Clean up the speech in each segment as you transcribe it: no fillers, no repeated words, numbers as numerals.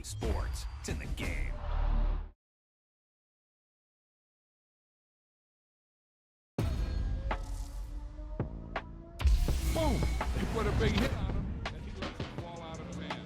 sports. It's in the game. Boom! They put a big hit on him, and he lets it fall out of his hand.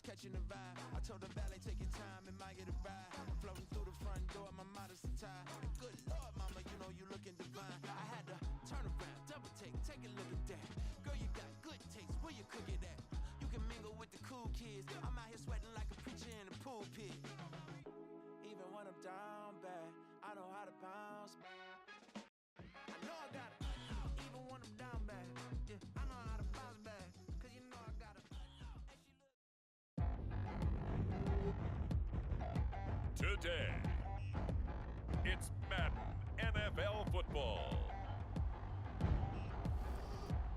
Catching the vibe. I told the valet, take your time, it might get a ride. Floating through the front door, my modest attire. Good Lord, mama, you know you looking divine. I had to turn around, double take a look at that. Girl, you got good taste, where you cook it at? You can mingle with the cool kids. I'm out here sweating like a preacher in a pool pit. Even when I'm down bad, I know how to bounce. I know I got it. Even when I'm down bad, yeah, I know how to bounce back. Cause you know I got it. Today, it's Madden NFL football.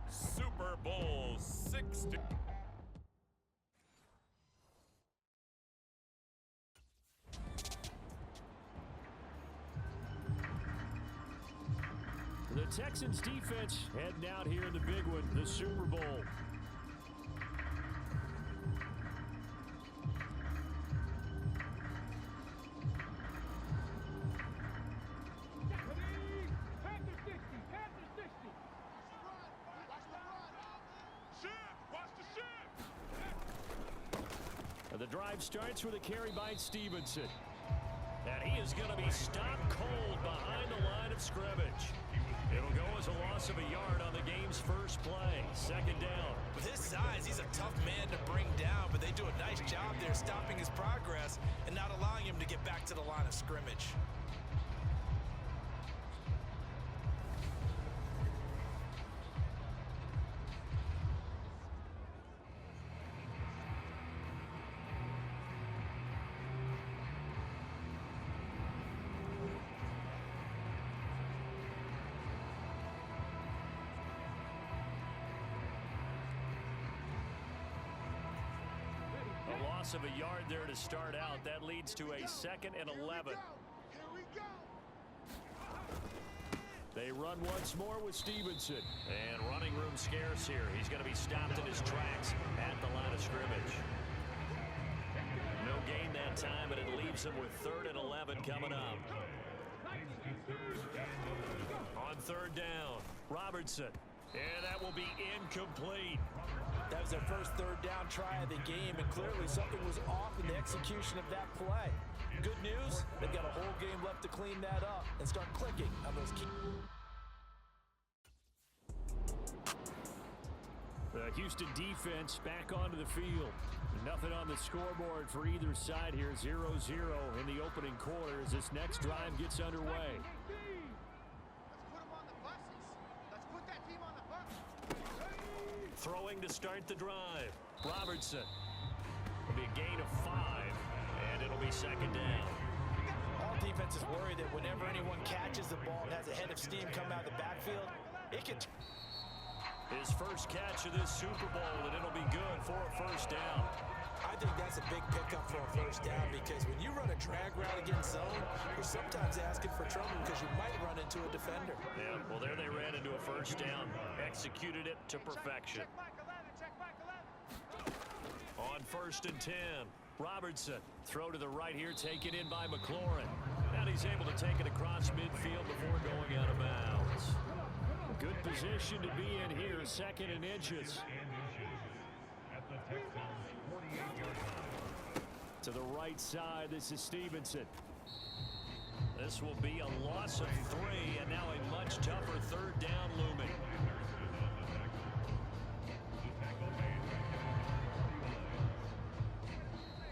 Super Bowl 60. The Texans defense heading out here in the big one, the Super Bowl. The drive starts with a carry by Stevenson. And he is going to be stopped cold behind the line of scrimmage. It'll go as a loss of a yard on the game's first play. Second down. With his size, he's a tough man to bring down, but they do a nice job there stopping his progress and not allowing him to get back to the line of scrimmage. Of a yard there to start out. That leads to a 2nd and 11. They run once more with Stevenson. And running room scarce here. He's going to be stopped in his tracks at the line of scrimmage. No gain that time, and it leaves him with 3rd and 11 coming up. On third down, Robertson. And that will be incomplete. That was their first third down try of the game, and clearly something was off in the execution of that play. Good news, they've got a whole game left to clean that up and start clicking on those key. The Houston defense back onto the field. Nothing on the scoreboard for either side here. 0-0 in the opening quarter as this next drive gets underway. Throwing to start the drive. Robertson. It'll be a gain of 5, and it'll be second down. All defenses worry that whenever anyone catches the ball and has a head of steam come out of the backfield, it can... His first catch of this Super Bowl, and it'll be good for a first down. I think that's a big pickup for a first down because when you run a drag route against zone, you're sometimes asking for trouble because you might run into a defender. Yeah, well, there they ran into a first down. Executed it to perfection. On 1st and 10, Robertson. Throw to the right here, taken in by McLaurin. And he's able to take it across midfield before going out of bounds. Good position to be in here, 2nd and inches. To the right side, this is Stevenson. This will be a loss of 3, and now a much tougher third down looming.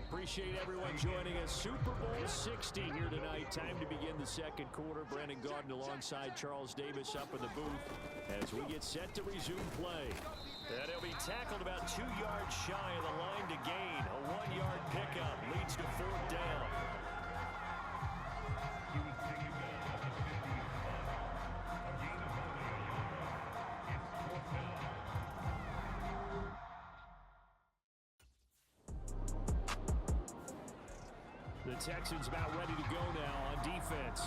Appreciate everyone joining us. Super Bowl 60 here tonight. Time to begin the second quarter. Brandon Gaudin alongside Charles Davis up in the booth as we get set to resume play. And he'll be tackled about 2 yards shy of the line to gain. A 1-yard pickup leads to 4th down. The Texans about ready to go now on defense.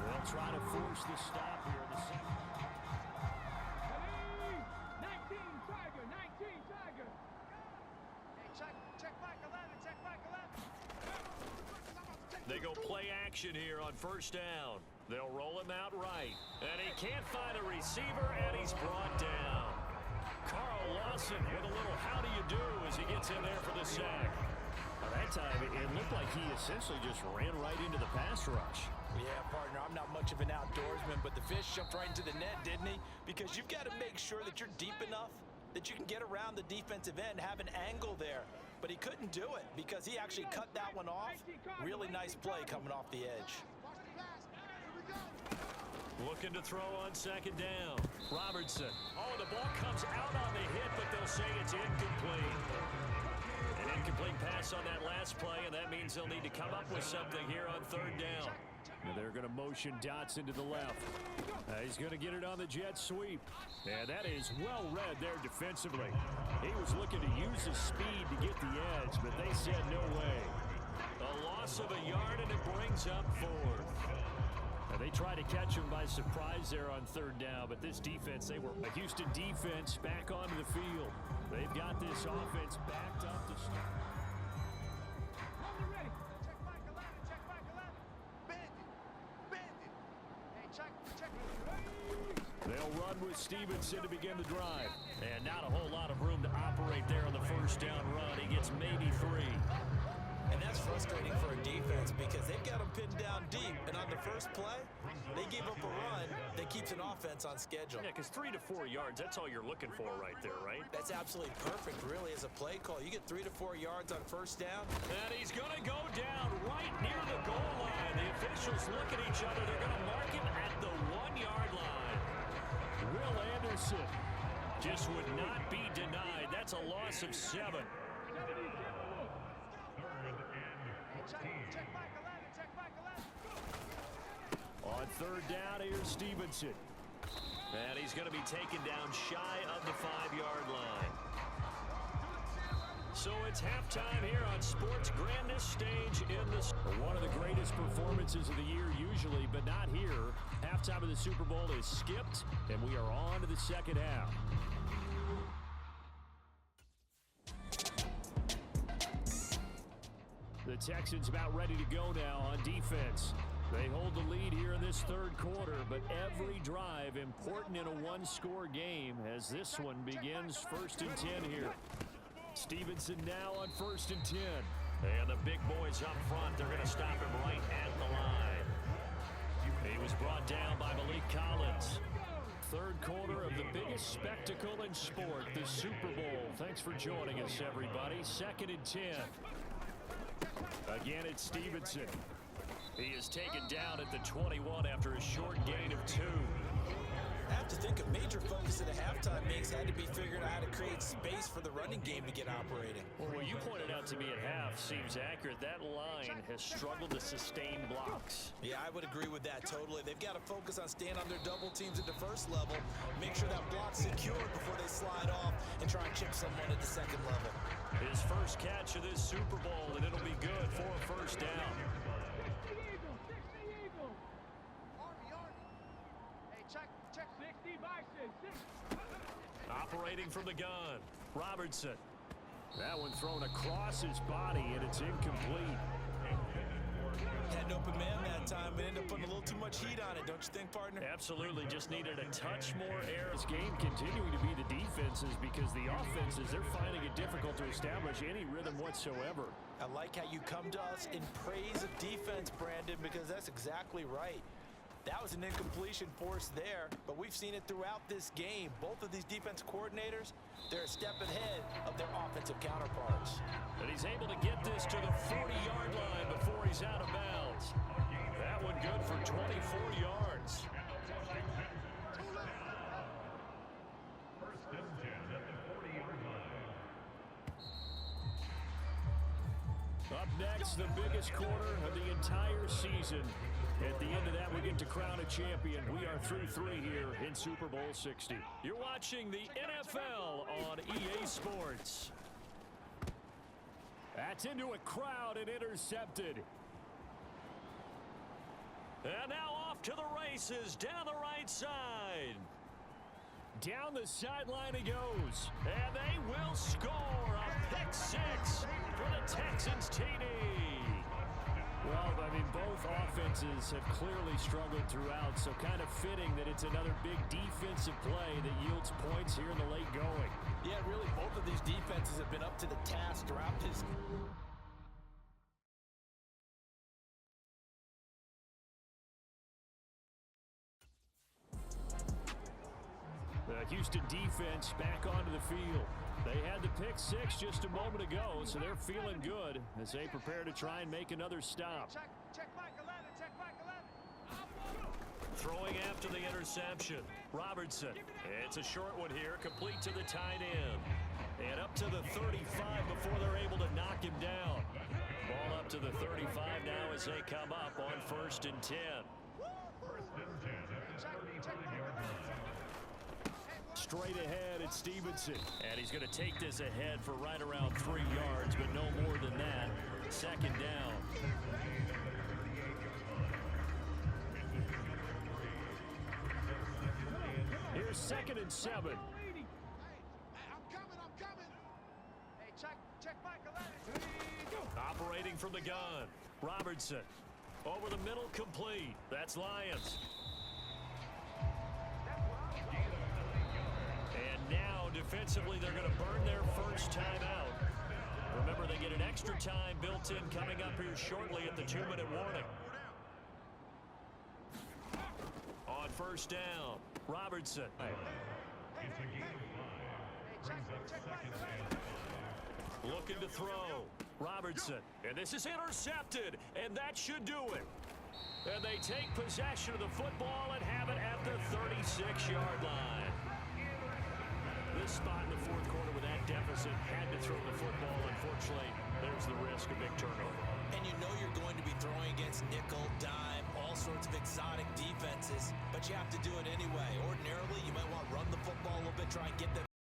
They'll try to force the stop here in the second. 19 Tiger, 19 Tiger. Hey, check back 11, check back 11. They go play action here on 1st down. They'll roll him out right. And he can't find a receiver, and he's brought down. Carl Lawson with a little how do you do as he gets in there for the sack. That time, it looked like he essentially just ran right into the pass rush. Yeah, partner, I'm not much of an outdoorsman, but the fish jumped right into the net, didn't he? Because you've got to make sure that you're deep enough that you can get around the defensive end, have an angle there. But he couldn't do it because he actually cut that one off. Really nice play coming off the edge. Looking to throw on 2nd down. Robertson. Oh, the ball comes out on the hit, but they'll say it's incomplete. An incomplete pass on that last play, and that means they'll need to come up with something here on 3rd down. And they're going to motion Dotson to the left. He's going to get it on the jet sweep. And that is well read there defensively. He was looking to use his speed to get the edge, but they said no way. A loss of a yard, and it brings up 4th. They tried to catch him by surprise there on 3rd down, but this defense, they were a Houston defense back onto the field. They've got this offense backed up to start. Ready. Check back 11, check back 11. Bandit. Hey, check. They'll run with Stevenson to begin the drive. And not a whole lot of room to operate there on the 1st down run. He gets maybe 3. And that's frustrating for a defense because they've got him pinned down deep. And on the first play, they gave up a run that keeps an offense on schedule. Yeah, because 3 to 4 yards, that's all you're looking for right there, right? That's absolutely perfect, really, as a play call. You get 3 to 4 yards on 1st down. And he's going to go down right near the goal line. The officials look at each other. They're going to mark him at the 1-yard line. Will Anderson just would not be denied. That's a loss of 7. Check back 11, check back 11. On 3rd down, here's Stevenson. And he's going to be taken down shy of the 5-yard line. So it's halftime here on sports' grandest stage in this. One of the greatest performances of the year usually, but not here. Halftime of the Super Bowl is skipped, and we are on to the second half. The Texans about ready to go now on defense. They hold the lead here in this third quarter, but every drive important in a one-score game as this one begins 1st and 10 here. Stevenson now on 1st and 10. And the big boys up front, they're going to stop him right at the line. He was brought down by Malik Collins. Third quarter of the biggest spectacle in sport, the Super Bowl. Thanks for joining us, everybody. 2nd and 10. Again, it's Stevenson. He is taken down at the 21 after a short gain of 2. I have to think a major focus at the halftime mix had to be figuring out how to create space for the running game to get operating. Well, what you pointed out to me at half seems accurate. That line has struggled to sustain blocks. Yeah, I would agree with that totally. They've got to focus on staying on their double teams at the first level, make sure that block's secured before they slide off and try and chip someone at the second level. His first catch of this Super Bowl, and it'll be good for a first down. Operating from the gun, Robertson. That one thrown across his body, and it's incomplete. Had an open man that time, but ended up putting a little too much heat on it, don't you think, partner? Absolutely, just needed a touch more air. This game continuing to be the defenses because the offenses, they're finding it difficult to establish any rhythm whatsoever. I like how you come to us in praise of defense, Brandon, because that's exactly right. That was an incompletion forced there, but we've seen it throughout this game. Both of these defense coordinators, they're a step ahead of their offensive counterparts. And he's able to get this to the 40-yard line before he's out of bounds. That one good for 24 yards. Up next, the biggest quarter of the entire season. At the end of that, we get to crown a champion. We are through 3 here in Super Bowl 60. You're watching the NFL on EA Sports. That's into a crowd and intercepted. And now off to the races down the right side. Down the sideline he goes. And they will score a pick 6 for the Texans TD. Well, I mean, both offenses have clearly struggled throughout, so kind of fitting that it's another big defensive play that yields points here in the late going. Yeah, really, both of these defenses have been up to the task throughout this. The Houston defense back onto the field. They had the pick 6 just a moment ago, so they're feeling good as they prepare to try and make another stop. Check back 11, check back 11. Throwing after the interception, Robertson. It's a short one here, complete to the tight end. And up to the 35 before they're able to knock him down. Ball up to the 35 now as they come up on 1st and 10. Straight ahead, it's Stevenson. And he's going to take this ahead for right around 3 yards, but no more than that. 2nd down. Here's 2nd and 7. Hey, I'm coming. Hey, check back 11. Operating from the gun, Robertson. Over the middle, complete. That's Lions. Now, defensively, they're going to burn their first time out. Remember, they get an extra time built in coming up here shortly at the 2-minute warning. On 1st down, Robertson. Looking to throw. Robertson. And this is intercepted, and that should do it. And they take possession of the football and have it at the 36-yard line. This spot in the 4th quarter with that deficit had to throw the football. Unfortunately, there's the risk of big turnover. And you know you're going to be throwing against nickel, dime, all sorts of exotic defenses, but you have to do it anyway. Ordinarily, you might want to run the football a little bit, try and get them